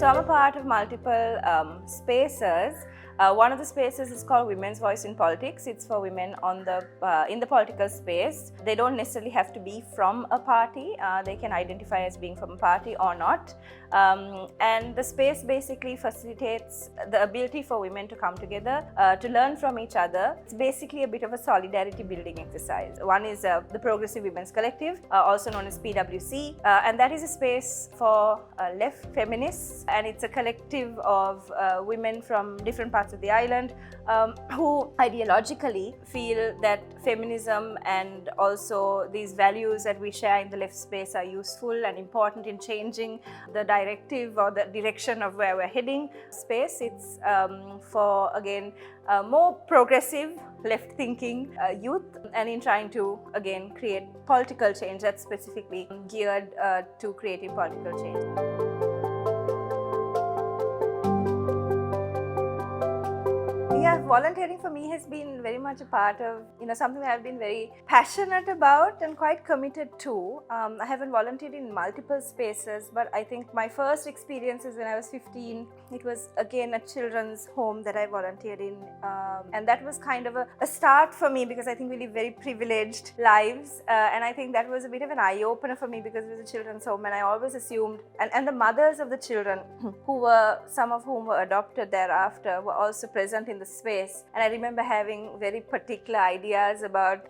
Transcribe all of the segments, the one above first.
I'm a part of multiple spaces. One of the spaces is called Women's Voice in Politics. It's for women on in the political space. They don't necessarily have to be from a party. They can identify as being from a party or not. And the space basically facilitates the ability for women to come together, to learn from each other. It's basically a bit of a solidarity building exercise. One is the Progressive Women's Collective, also known as PWC, and that is a space for left feminists, and it's a collective of women from different parts of the island who ideologically feel that feminism and also these values that we share in the left space are useful and important in changing the directive or the direction of where we're heading. Space, it's for, again, more progressive, left-thinking youth, and in trying to, again, create political change that's specifically geared to creating political change. Yeah, volunteering for me has been very much a part of, something that I've been very passionate about and quite committed to. I haven't volunteered in multiple spaces, but I think my first experiences when I was 15, it was again a children's home that I volunteered in. And that was kind of a start for me, because I think we live very privileged lives. And I think that was a bit of an eye-opener for me, because it was a children's home, and I always assumed, and the mothers of the children, some of whom were adopted thereafter, were also present in the space. And I remember having very particular ideas about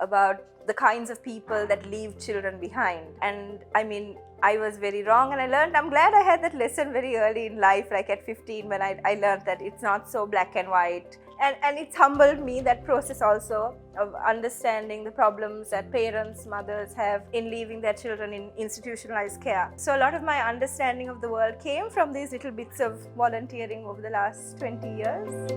the kinds of people that leave children behind. And I mean, I was very wrong, and I'm glad I had that lesson very early in life, like at 15, when I learned that it's not so black and white. And it's humbled me, that process also of understanding the problems that parents, mothers have in leaving their children in institutionalized care. So a lot of my understanding of the world came from these little bits of volunteering over the last 20 years.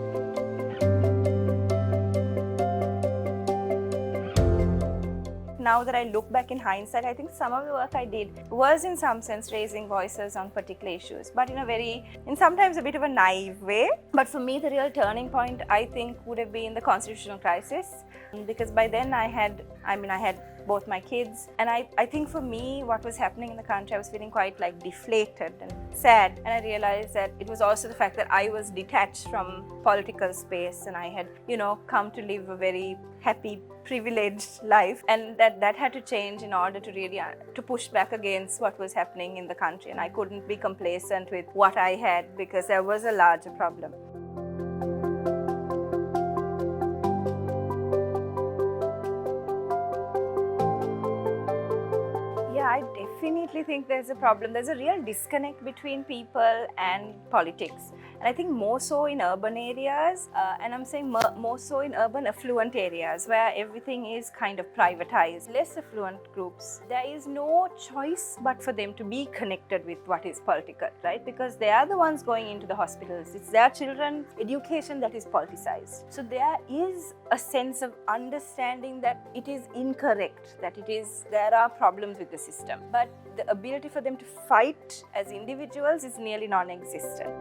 Now that I look back in hindsight, I think some of the work I did was in some sense raising voices on particular issues, but in sometimes a bit of a naive way. But for me, the real turning point, I think, would have been the constitutional crisis, because by then I had both my kids, and I think for me, what was happening in the country, I was feeling quite deflated and sad, and I realized that it was also the fact that I was detached from political space, and I had come to live a very happy, privileged life, and that had to change in order to really to push back against what was happening in the country. And I couldn't be complacent with what I had, because there was a larger problem. Yeah, I definitely think there's a problem. There's a real disconnect between people and politics. And I think more so in urban areas, and I'm saying more so in urban affluent areas where everything is kind of privatized. Less affluent groups, there is no choice but for them to be connected with what is political, right? Because they are the ones going into the hospitals. It's their children's education that is politicized. So there is a sense of understanding that it is incorrect, that there are problems with the system. But the ability for them to fight as individuals is nearly non-existent.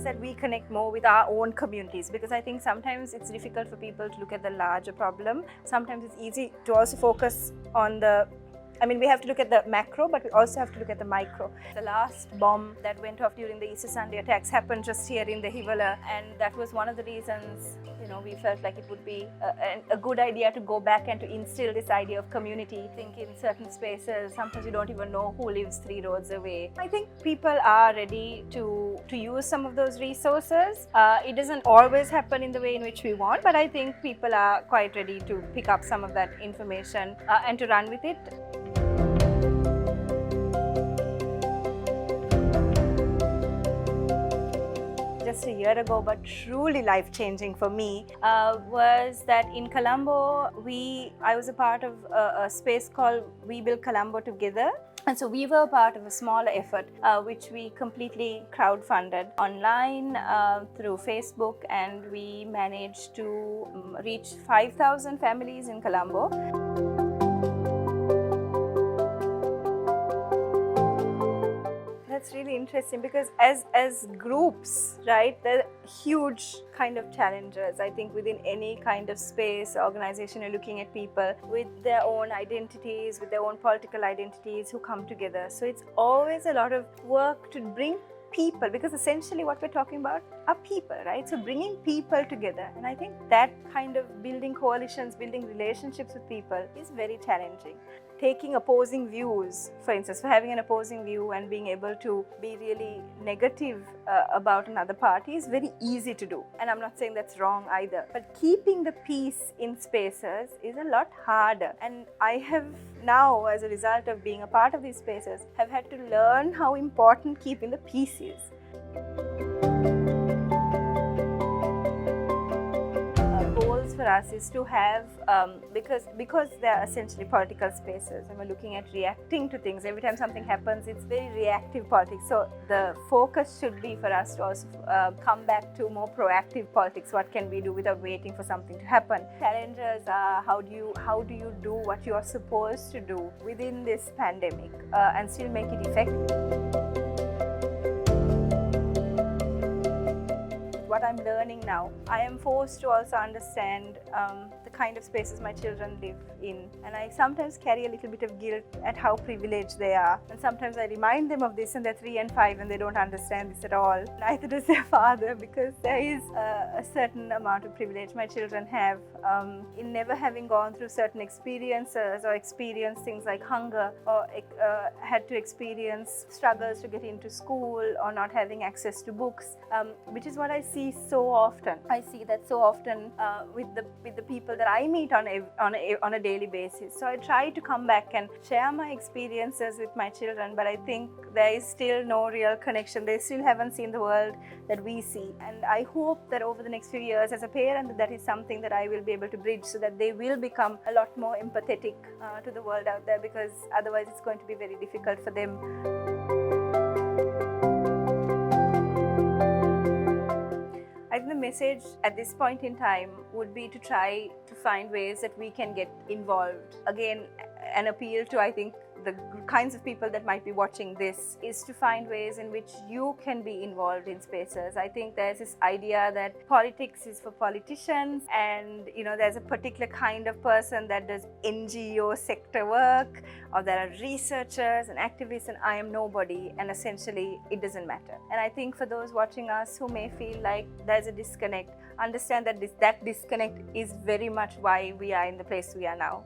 That we connect more with our own communities, because I think sometimes it's difficult for people to look at the larger problem. Sometimes it's easy to also focus on we have to look at the macro, but we also have to look at the micro. The last bomb that went off during the Easter Sunday attacks happened just here in the Hivala, and that was one of the reasons, we felt like it would be a good idea to go back and to instill this idea of community. I think in certain spaces, sometimes you don't even know who lives 3 roads away. I think people are ready to use some of those resources. It doesn't always happen in the way in which we want, but I think people are quite ready to pick up some of that information and to run with it. Just a year ago, but truly life-changing for me, was that in Colombo, I was a part of a space called We Build Colombo Together. And so we were part of a smaller effort, which we completely crowdfunded online through Facebook, and we managed to reach 5,000 families in Colombo. that's really interesting because as groups, right, there are huge kind of challenges. I think within any kind of space, organization, you're looking at people with their own identities, with their own political identities who come together. So it's always a lot of work to bring people, because essentially what we're talking about are people, right? So bringing people together, and I think that kind of building coalitions, building relationships with people is very challenging. Taking opposing views, for instance, for having an opposing view and being able to be really negative about another party is very easy to do, and I'm not saying that's wrong either, but keeping the peace in spaces is a lot harder. And I have now, as a result of being a part of these spaces, have had to learn how important keeping the peace is. Goals for us is to have, because they're essentially political spaces, and we're looking at reacting to things. Every time something happens, it's very reactive politics. So the focus should be for us to also come back to more proactive politics. What can we do without waiting for something to happen? Challenges are how do you do what you are supposed to do within this pandemic and still make it effective. What I'm learning now, I am forced to also understand the kind of spaces my children live in, and I sometimes carry a little bit of guilt at how privileged they are, and sometimes I remind them of this, and they're 3 and 5 and they don't understand this at all. Neither does their father, because there is a certain amount of privilege my children have in never having gone through certain experiences or experienced things like hunger, or had to experience struggles to get into school, or not having access to books, which is what I see so often. I see that so often with the people that I meet on a daily basis. So I try to come back and share my experiences with my children, but I think there is still no real connection. They still haven't seen the world that we see, and I hope that over the next few years, as a parent, that is something that I will be able to bridge, so that they will become a lot more empathetic to the world out there, because otherwise it's going to be very difficult for them. I think the message at this point in time would be to try to find ways that we can get involved. Again, an appeal to, I think, the kinds of people that might be watching this is to find ways in which you can be involved in spaces. I think there's this idea that politics is for politicians, and there's a particular kind of person that does NGO sector work, or there are researchers and activists, and I am nobody, and essentially it doesn't matter. And I think for those watching us who may feel like there's a disconnect, understand that that disconnect is very much why we are in the place we are now.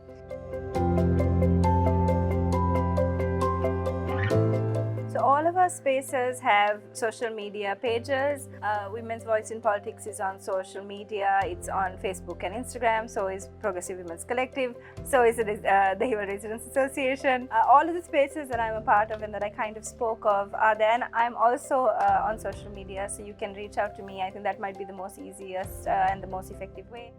So all of our spaces have social media pages. Women's Voice in Politics is on social media. It's on Facebook and Instagram. So is Progressive Women's Collective. So is the Hill Residents Association. All of the spaces that I'm a part of and that I kind of spoke of are there. And I'm also on social media, so you can reach out to me. I think that might be the most easiest and the most effective way.